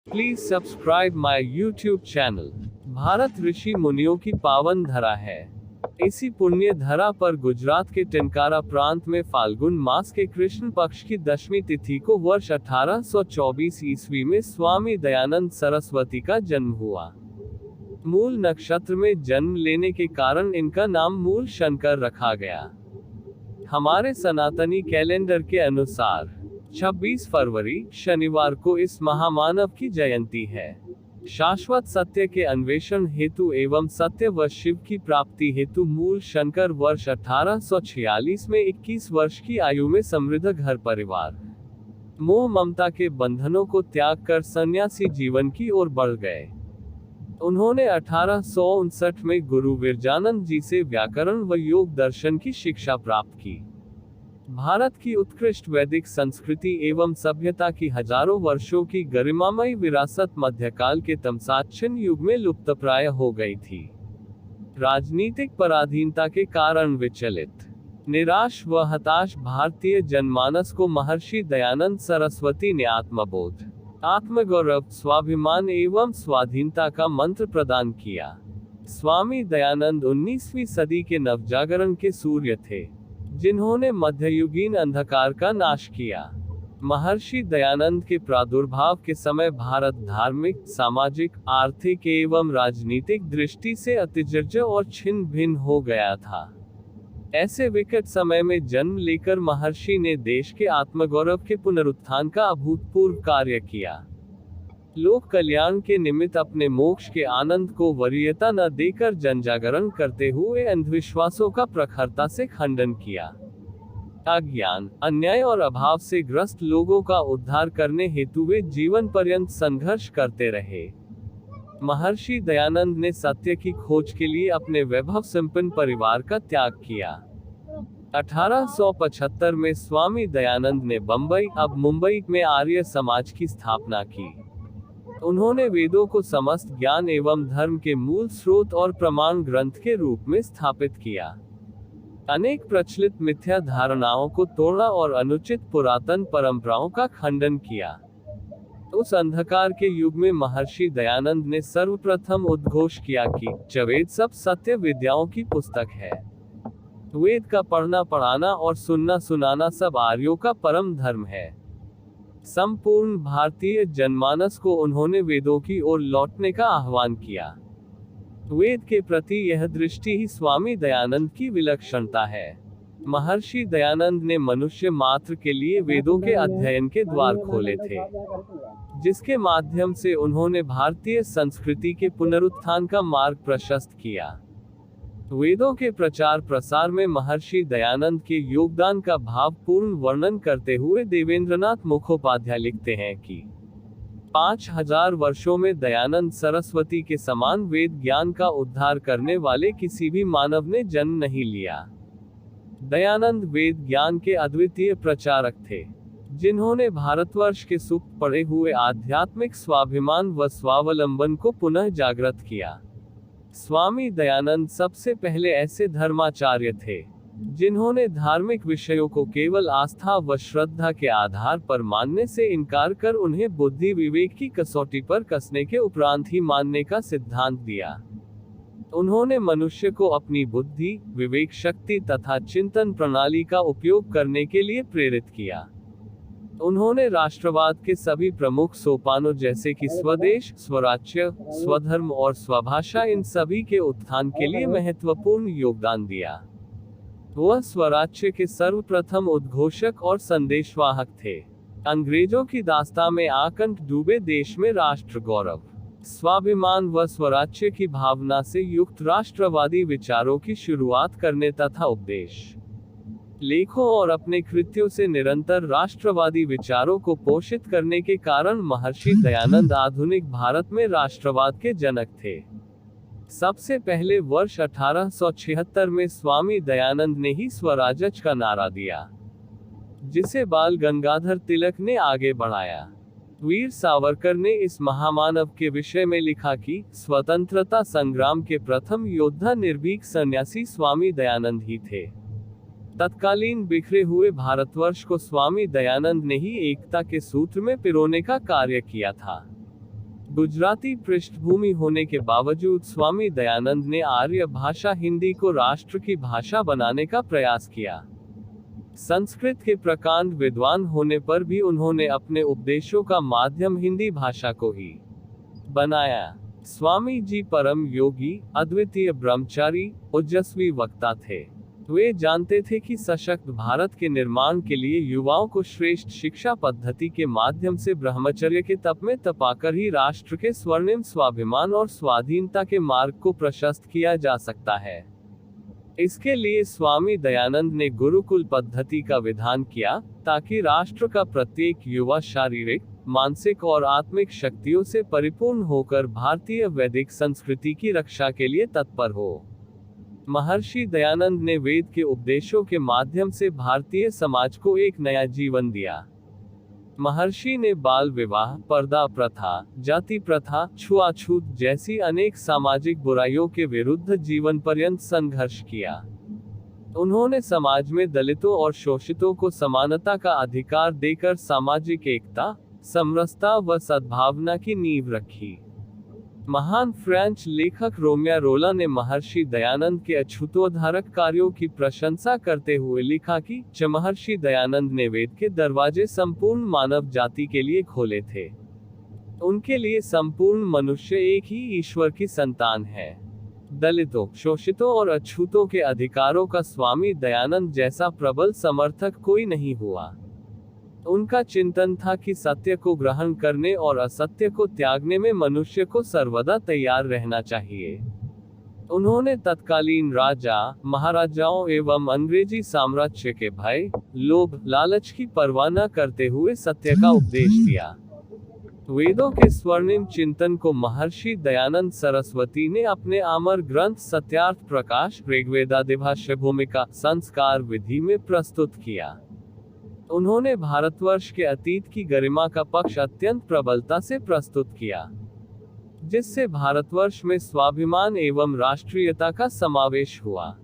Please subscribe my YouTube channel. Bharat ऋषि मुनियों की पावन धरा है। इसी पुण्य धरा पर गुजरात के टिनकारा प्रांत में फाल्गुन मास के कृष्ण पक्ष की 10वीं तिथि को वर्ष 1824 ईस्वी में स्वामी दयानंद सरस्वती का जन्म हुआ। मूल नक्षत्र में जन्म लेने के कारण इनका नाम मूल शंकर रखा गया। हमारे सनातनी कैलेंडर के अनुसार 26 फरवरी शनिवार को इस महामानव की जयंती है। शाश्वत सत्य के अन्वेषण हेतु एवं सत्य व शिव की प्राप्ति हेतु मूल शंकर वर्ष 1846 में 21 वर्ष की आयु में समृद्ध घर परिवार, मोह ममता के बंधनों को त्याग कर सन्यासी जीवन की ओर बढ़ गए। उन्होंने 1859 में गुरु विरजानंद जी से व्याकरण व योग दर्शन की शिक्षा प्राप्त की। भारत की उत्कृष्ट वैदिक संस्कृति एवं सभ्यता की हजारों वर्षों की गरिमामयी विरासत मध्यकाल के तमसाच्छिन्न युग में लुप्तप्राय हो गई थी। राजनीतिक पराधीनता के कारण विचलित, निराश व हताश भारतीय जनमानस को महर्षि दयानंद सरस्वती ने आत्मबोध, आत्मगौरव, स्वाभिमान एवं स्वाधीनता का मंत्र प्रदान किया। स्वामी दयानंद 19वीं सदी के नवजागरण के सूर्य थे, जिन्होंने मध्ययुगीन अंधकार का नाश किया। महर्षि दयानंद के प्रादुर्भाव के समय भारत धार्मिक, सामाजिक, आर्थिक एवं राजनीतिक दृष्टि से अतिजर्जर और छिन्न भिन्न हो गया था। ऐसे विकट समय में जन्म लेकर महर्षि ने देश के आत्मगौरव के पुनरुत्थान का अभूतपूर्व कार्य किया। लोक कल्याण के निमित्त अपने मोक्ष के आनंद को वरीयता न देकर जनजागरण करते हुए अंधविश्वासों का प्रखरता से खंडन किया। अज्ञान, अन्याय और अभाव से ग्रस्त लोगों का उद्धार करने हेतु वे जीवन पर्यंत संघर्ष करते रहे। महर्षि दयानंद ने सत्य की खोज के लिए अपने वैभव संपन्न परिवार का त्याग किया। 1875 में स्वामी दयानंद ने बंबई, अब मुंबई में आर्य समाज की स्थापना की। उन्होंने वेदों को समस्त ज्ञान एवं धर्म के मूल स्रोत और प्रमाण ग्रंथ के रूप में स्थापित किया। अनेक प्रचलित मिथ्या धारणाओं को तोड़ा और अनुचित पुरातन परंपराओं का खंडन किया। उस अंधकार के युग में महर्षि दयानंद ने सर्वप्रथम उद्घोष किया कि वेद सब सत्य विद्याओं की पुस्तक है। वेद का पढ़ना पढ़ाना और सुनना सुनाना सब आर्यों का परम धर्म है। संपूर्ण भारतीय जनमानस को उन्होंने वेदों की ओर लौटने का आह्वान किया। वेद के प्रति यह दृष्टि ही स्वामी दयानंद की विलक्षणता है। महर्षि दयानंद ने मनुष्य मात्र के लिए वेदों के अध्ययन के द्वार खोले थे, जिसके माध्यम से उन्होंने भारतीय संस्कृति के पुनरुत्थान का मार्ग प्रशस्त किया। वेदों के प्रचार प्रसार में महर्षि दयानंद के योगदान का भावपूर्ण वर्णन करते हुए देवेंद्रनाथ मुखोपाध्याय लिखते हैं कि 5000 वर्षों में दयानंद सरस्वती के समान वेद ज्ञान का उद्धार करने वाले किसी भी मानव ने जन्म नहीं लिया। दयानंद वेद ज्ञान के अद्वितीय प्रचारक थे, जिन्होंने भारतवर्ष के सुप्त पड़े हुए आध्यात्मिक स्वाभिमान व स्वावलंबन को पुनः जागृत किया। स्वामी दयानंद सबसे पहले ऐसे धर्माचार्य थे, जिन्होंने धार्मिक विषयों को केवल आस्था व श्रद्धा के आधार पर मानने से इनकार कर उन्हें बुद्धि विवेक की कसौटी पर कसने के उपरांत ही मानने का सिद्धांत दिया। उन्होंने मनुष्य को अपनी बुद्धि, विवेक शक्ति तथा चिंतन प्रणाली का उपयोग करने के लिए प्रेरित किया। उन्होंने राष्ट्रवाद के सभी प्रमुख सोपानों जैसे कि स्वदेश, स्वराज्य, स्वधर्म और स्वभाषा, इन सभी के उत्थान के लिए महत्वपूर्ण योगदान दिया। वह स्वराज्य के सर्वप्रथम उद्घोषक और संदेशवाहक थे। अंग्रेजों की दास्तां में आकंठ डूबे देश में राष्ट्र गौरव, स्वाभिमान व स्वराज्य की भावना से युक्त राष्ट्रवादी विचारों की शुरुआत करने तथा उपदेश, लेखों और अपने कृत्यों से निरंतर राष्ट्रवादी विचारों को पोषित करने के कारण महर्षि दयानंद आधुनिक भारत में राष्ट्रवाद के जनक थे। सबसे पहले वर्ष 1876 में स्वामी दयानंद ने ही स्वराज का नारा दिया, जिसे बाल गंगाधर तिलक ने आगे बढ़ाया। वीर सावरकर ने इस महामानव के विषय में लिखा कि स्वतंत्रता संग्राम के प्रथम योद्धा निर्भीक सन्यासी स्वामी दयानंद ही थे। तत्कालीन बिखरे हुए भारतवर्ष को स्वामी दयानंद ने ही एकता के सूत्र में पिरोने का कार्य किया था। गुजराती पृष्ठभूमि होने के बावजूद स्वामी दयानंद ने आर्य भाषा हिंदी को राष्ट्र की भाषा बनाने का प्रयास किया। संस्कृत के प्रकांड विद्वान होने पर भी उन्होंने अपने उपदेशों का माध्यम हिंदी भाषा को ही बनाया। स्वामी जी परम योगी, अद्वितीय ब्रह्मचारी, ओजस्वी वक्ता थे। वे जानते थे कि सशक्त भारत के निर्माण के लिए युवाओं को श्रेष्ठ शिक्षा पद्धति के माध्यम से ब्रह्मचर्य के तप में तपाकर ही राष्ट्र के स्वर्णिम स्वाभिमान और स्वाधीनता के मार्ग को प्रशस्त किया जा सकता है। इसके लिए स्वामी दयानंद ने गुरुकुल पद्धति का विधान किया, ताकि राष्ट्र का प्रत्येक युवा शारीरिक, मानसिक और आत्मिक शक्तियों से परिपूर्ण होकर भारतीय वैदिक संस्कृति की रक्षा के लिए तत्पर हो। महर्षि दयानंद ने वेद के उपदेशों के माध्यम से भारतीय समाज को एक नया जीवन दिया। महर्षि ने बाल विवाह, पर्दा प्रथा, जाति प्रथा, छुआछूत जैसी अनेक सामाजिक बुराइयों के विरुद्ध जीवन पर्यंत संघर्ष किया। उन्होंने समाज में दलितों और शोषितों को समानता का अधिकार देकर सामाजिक एकता, समरसता व सद्भावना की नींव रखी। महान फ्रेंच लेखक रोमियो रोला ने महर्षि दयानंद के अछूतोद्धारक कार्यों की प्रशंसा करते हुए लिखा कि महर्षि दयानंद ने वेद के दरवाजे संपूर्ण मानव जाति के लिए खोले थे। उनके लिए संपूर्ण मनुष्य एक ही ईश्वर की संतान है। दलितों, शोषितों और अछूतों के अधिकारों का स्वामी दयानंद जैसा प्रबल समर्थक कोई नहीं हुआ। उनका चिंतन था कि सत्य को ग्रहण करने और असत्य को त्यागने में मनुष्य को सर्वदा तैयार रहना चाहिए। उन्होंने तत्कालीन राजा, महाराजाओं एवं अंग्रेजी साम्राज्य के भय, लोभ, लालच की परवाह न करते हुए सत्य का उपदेश दिया। वेदों के स्वर्णिम चिंतन को महर्षि दयानंद सरस्वती ने अपने अमर ग्रंथ सत्यार्थ प्रकाश, ऋग्वेदादिभाष्य भूमिका संस्कार विधि में प्रस्तुत किया। उन्होंने भारतवर्ष के अतीत की गरिमा का पक्ष अत्यंत प्रबलता से प्रस्तुत किया, जिससे भारतवर्ष में स्वाभिमान एवं राष्ट्रीयता का समावेश हुआ।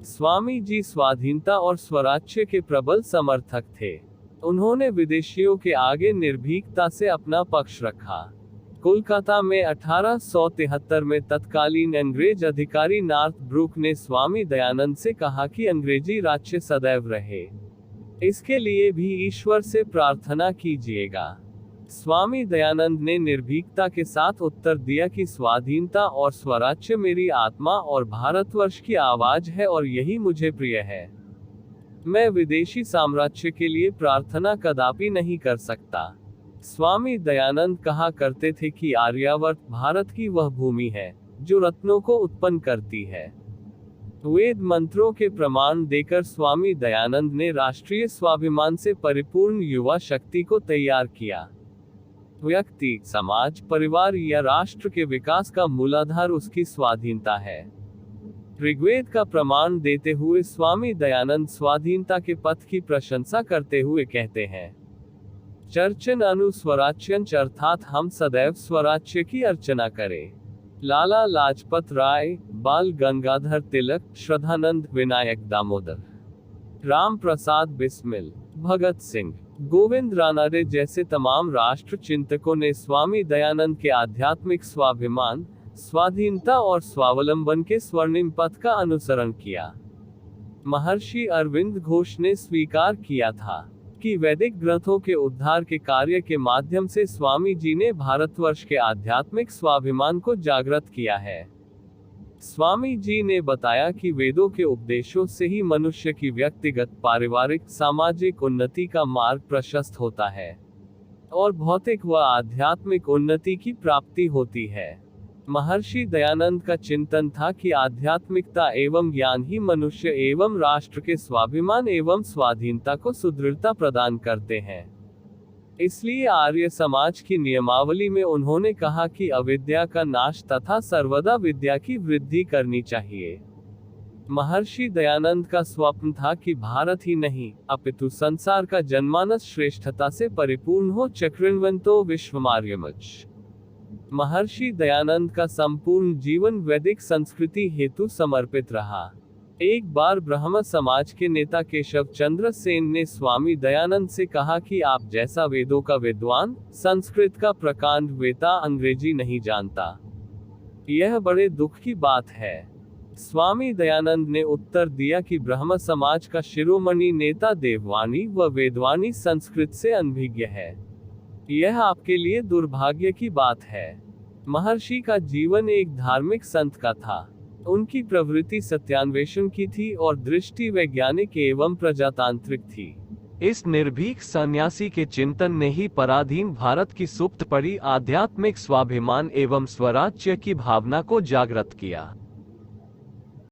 स्वामी जी स्वाधीनता और स्वराज्य के प्रबल समर्थक थे। उन्होंने विदेशियों के आगे निर्भीकता से अपना पक्ष रखा। कोलकाता में 1873 में तत्कालीन अंग्रेज अधिकारी नॉर्थ ब्रूक ने स्वामी दयानंद से कहा कि अंग्रेजी राज्य सदैव रहे, इसके लिए भी ईश्वर से प्रार्थना कीजिएगा। स्वामी दयानंद ने निर्भीकता के साथ उत्तर दिया कि स्वाधीनता और स्वराज्य मेरी आत्मा और भारतवर्ष की आवाज है और यही मुझे प्रिय है। मैं विदेशी साम्राज्य के लिए प्रार्थना कदापि नहीं कर सकता। स्वामी दयानंद कहा करते थे कि आर्यावर्त भारत की वह भूमि है जो रत्नों को उत्पन्न करती है। वेद मंत्रों के प्रमाण देकर स्वामी दयानंद ने राष्ट्रीय स्वाभिमान से परिपूर्ण युवा शक्ति को तैयार किया। व्यक्ति, समाज, परिवार या राष्ट्र के विकास का मूलाधार उसकी स्वाधीनता है। ऋग्वेद का प्रमाण देते हुए स्वामी दयानंद स्वाधीनता के पथ की प्रशंसा करते हुए कहते हैं, चर्चन अनु स्वराज्यंच, अर्थात हम सदैव स्वराज्य की अर्चना करें। लाला लाजपत राय, बाल गंगाधर तिलक, श्रद्धानंद, विनायक दामोदर, राम प्रसाद बिस्मिल, भगत सिंह, गोविंद रानाडे जैसे तमाम राष्ट्र चिंतकों ने स्वामी दयानंद के आध्यात्मिक स्वाभिमान, स्वाधीनता और स्वावलंबन के स्वर्णिम पथ का अनुसरण किया। महर्षि अरविंद घोष ने स्वीकार किया था कि वैदिक ग्रंथों के उद्धार के कार्य के माध्यम से स्वामी जी ने भारतवर्ष के आध्यात्मिक स्वाभिमान को जागृत किया है। स्वामी जी ने बताया कि वेदों के उपदेशों से ही मनुष्य की व्यक्तिगत, पारिवारिक, सामाजिक उन्नति का मार्ग प्रशस्त होता है और भौतिक व आध्यात्मिक उन्नति की प्राप्ति होती है। महर्षि दयानंद का चिंतन था कि आध्यात्मिकता एवं ज्ञान ही मनुष्य एवं राष्ट्र के स्वाभिमान एवं स्वाधीनता को सुदृढ़ता प्रदान करते हैं। इसलिए आर्य समाज की नियमावली में उन्होंने कहा कि अविद्या का नाश तथा सर्वदा विद्या की वृद्धि करनी चाहिए। महर्षि दयानंद का स्वप्न था कि भारत ही नहीं अपितु संसार का जनमानस श्रेष्ठता से परिपूर्ण हो, चक्रिणवंतो विश्वमार्यमच। महर्षि दयानंद का संपूर्ण जीवन वैदिक संस्कृति हेतु समर्पित रहा। एक बार ब्राह्मण समाज के नेता केशव चंद्र सेन ने स्वामी दयानंद से कहा कि आप जैसा वेदों का विद्वान, संस्कृत का प्रकांड वेता अंग्रेजी नहीं जानता। यह बड़े दुख की बात है। स्वामी दयानंद ने उत्तर दिया कि ब्राह्मण समाज का शिरोमणि नेता देववाणी व वेदवाणी संस्कृत से अनभिज्ञ है। यह आपके लिए दुर्भाग्य की बात है। महर्षि का जीवन एक धार्मिक संत का था। उनकी प्रवृत्ति सत्यान्वेषण की थी और दृष्टि वैज्ञानिक एवं प्रजातांत्रिक थी। इस निर्भीक सन्यासी के चिंतन ने ही पराधीन भारत की सुप्त पड़ी आध्यात्मिक स्वाभिमान एवं स्वराज्य की भावना को जागृत किया।